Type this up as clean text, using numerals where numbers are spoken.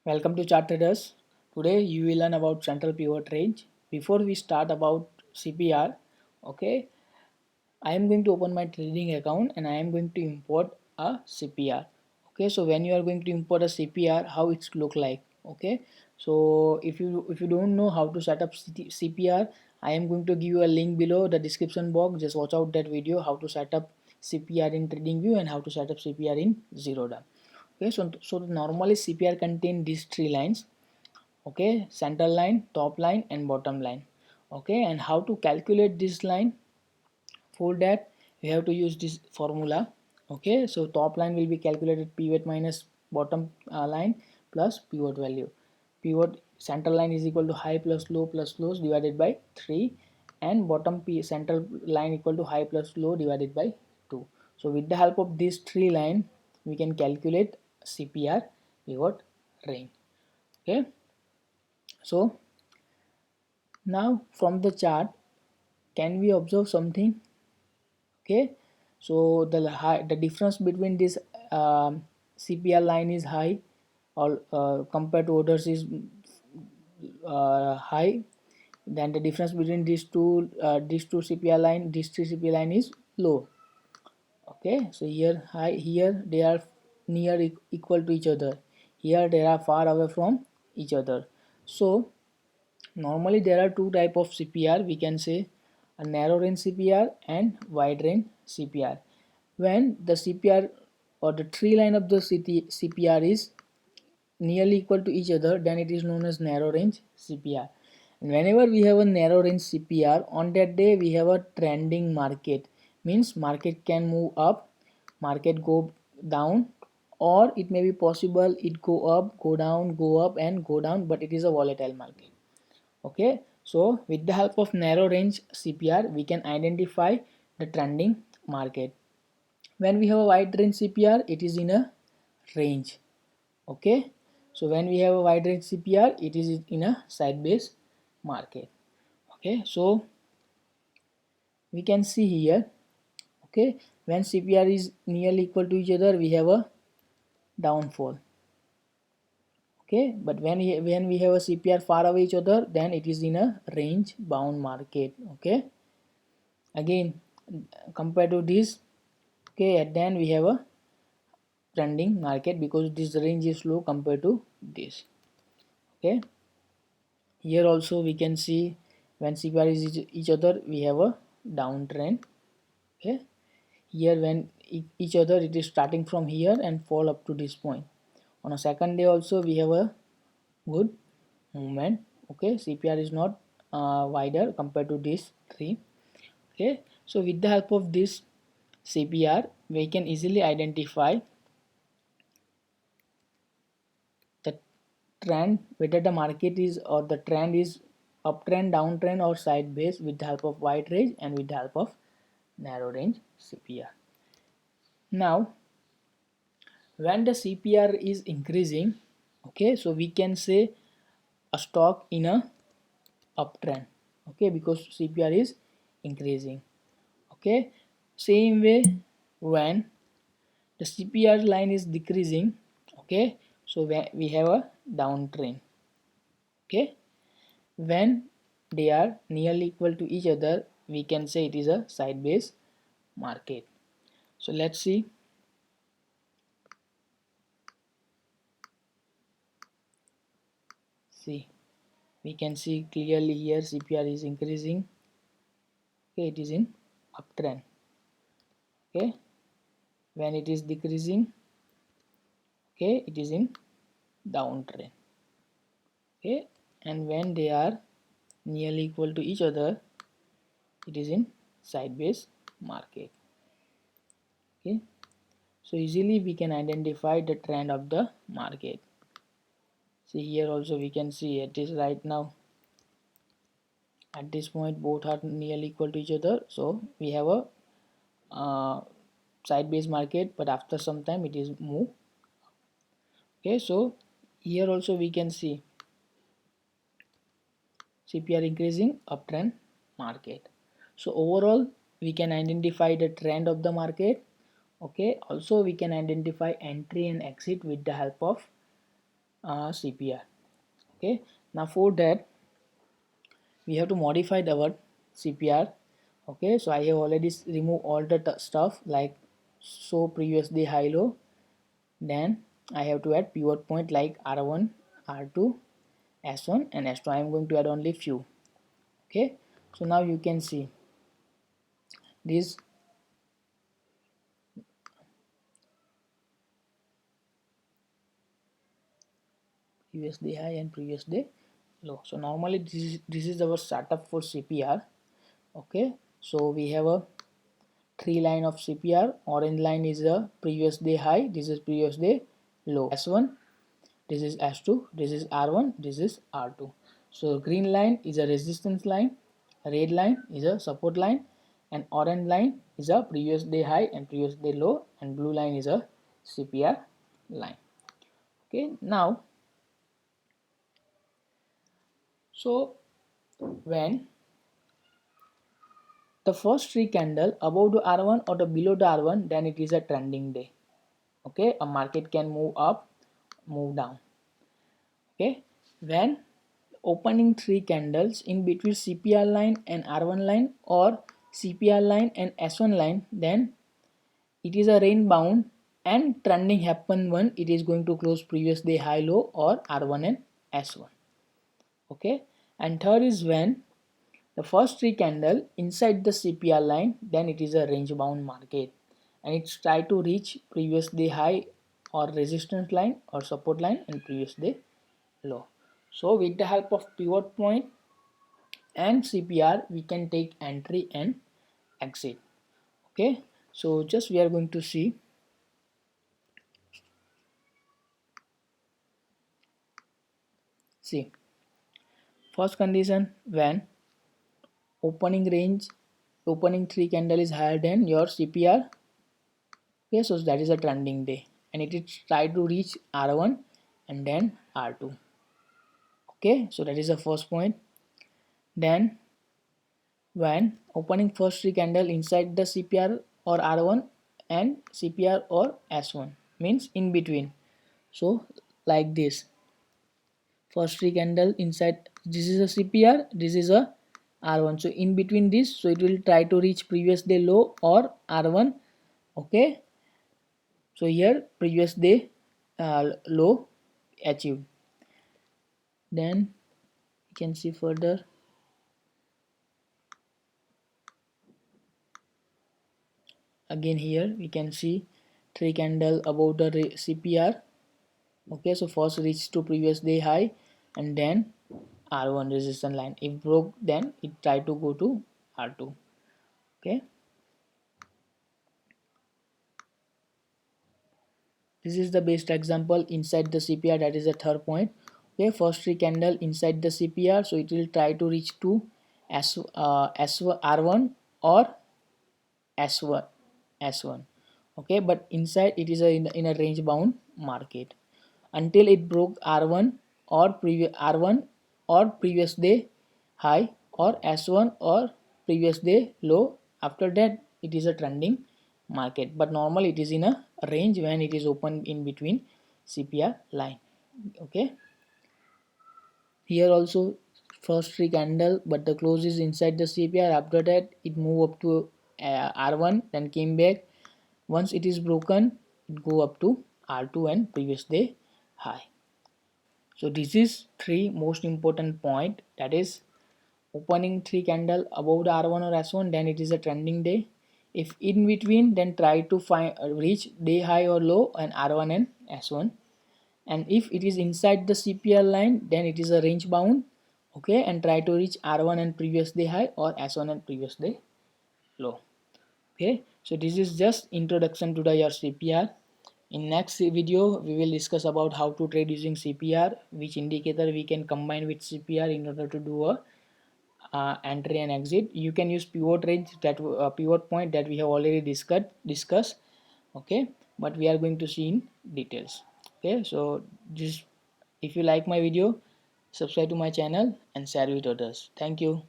Welcome to Chart Traders. Today you will learn about central pivot range. Before we start about CPR, okay, I am going to open my trading account and I am going to import a CPR. Okay, so when you are going to import a CPR, how it's look like? Okay, so if you don't know how to set up CPR, I am going to give you a link below the description box. Just watch out that video how to set up CPR in TradingView and how to set up CPR in Zerodha. Okay, so normally CPR contain these three lines. Okay, center line, top line and bottom line. Okay, and how to calculate this line? For that we have to use this formula. Okay, so top line will be calculated pivot minus bottom line plus pivot value. Pivot center line is equal to high plus lows divided by 3, and bottom p center line equal to high plus low divided by 2. So with the help of these three line we can calculate CPR pivot range. Okay, so now from the chart can we observe something? Okay, so the difference between this CPR line is high, or compared to others is high. Then the difference between these two CPR line, these three CPR line is low. Okay, so here they are near equal to each other. Here they are far away from each other. So normally there are two type of CPR. We can say a narrow range CPR and wide range CPR. When the CPR or the tree line of the CPR is nearly equal to each other, then it is known as narrow range CPR. And whenever we have a narrow range CPR, on that day we have a trending market. Means market can move up, market go down, or it may be possible it go up, go down, go up and go down, but it is a volatile market. Okay, so with the help of narrow range CPR we can identify the trending market. When we have a wide range CPR, it is in a range. Okay, so when we have a wide range CPR, it is in a sideways market. Okay, so we can see here, okay, when CPR is nearly equal to each other we have a downfall. Okay, but when we have a CPR far away each other, then it is in a range bound market. Okay, again compared to this, okay, and then we have a trending market because this range is low compared to this. Okay, here also we can see when CPR is each other we have a downtrend. Okay, here when each other it is starting from here and fall up to this point. On a second day also we have a good movement. Okay, CPR is not wider compared to these three. Okay, so with the help of this CPR we can easily identify the trend, whether the market is or the trend is uptrend, downtrend or sideways, with the help of wide range and with the help of narrow range CPR. Now when the CPR is increasing, okay, so we can say a stock in a uptrend. Okay, because CPR is increasing. Okay, same way when the CPR line is decreasing, okay, so we have a downtrend. Okay, when they are nearly equal to each other we can say it is a sideways market. So let's see. We can see clearly here CPR is increasing. Okay, it is in uptrend. Okay, when it is decreasing, okay, it is in downtrend. Okay, and when they are nearly equal to each other it is in sideways market. Okay, so easily we can identify the trend of the market. See here also we can see it is right now at this point both are nearly equal to each other, so we have a sideways market, but after some time it is move. Okay, so here also we can see CPR increasing, uptrend market. So overall we can identify the trend of the market. Okay, also we can identify entry and exit with the help of CPR. Okay, now for that we have to modify our CPR. Okay, so I have already removed all the stuff like so previous day high low. Then I have to add pivot point like R1, R2, S1 and S2. I am going to add only few. Okay, so now you can see this previous day high and previous day low. So normally this is our setup for CPR. Okay, so we have a three line of CPR. Orange line is the previous day high, this is previous day low. S1, this is S2, this is R1, this is R2. So green line is a resistance line, red line is a support line, and orange line is a previous day high and previous day low, and blue line is a CPR line. Okay, now so when the first three candle above the R1 or the below the R1, then it is a trending day. Okay, a market can move up, move down. Okay, when opening three candles in between CPR line and R1 line or CPR line and S1 line, then it is a range bound and trending happen when it is going to close previous day high low or R1 and S1. Okay, and third is when the first three candle inside the CPR line, then it is a range bound market and it's try to reach previous day high or resistance line or support line and previous day low. So with the help of pivot point and CPR we can take entry and exit. Okay, so just we are going to see first condition when opening three candle is higher than your CPR. Okay, so that is a trending day and it is try to reach R1 and then R2. Okay, so that is the first point. Then when opening first three candle inside the CPR or R1 and CPR or S1 means in between. So like this, first three candle inside, this is a CPR, this is a R1. So in between this, so it will try to reach previous day low or R1. Okay, so here previous day low achieved. Then you can see further. Again here we can see three candle above the CPR. Okay, so first reach to previous day high and then R1 resistance line. If broke, then it try to go to R2. Okay, this is the best example inside the CPR, that is the third point. Okay, first three candle inside the CPR, so it will try to reach to R1 or S1 S1. Okay, but inside it is in a range bound market until it broke R1 or previous day high or S1 or previous day low. After that it is a trending market, but normally it is in a range when it is open in between CPR line. Okay, here also first three candle but the close is inside the CPR. After that it move up to R1, then came back. Once it is broken, it go up to R2 and previous day high. So this is three most important point, that is opening three candle above the R1 or S1, then it is a trending day. If in between, then try to find reach day high or low and R1 and S1. And if it is inside the CPR line, then it is a range bound. Okay, and try to reach R1 and previous day high or S1 and previous day low. Okay, so this is just introduction to the your CPR. In next video we will discuss about how to trade using CPR, which indicator we can combine with CPR in order to do a entry and exit. You can use pivot range, that pivot point that we have already discussed. Okay, but we are going to see in details. Okay, so just if you like my video, subscribe to my channel and share with others. Thank you.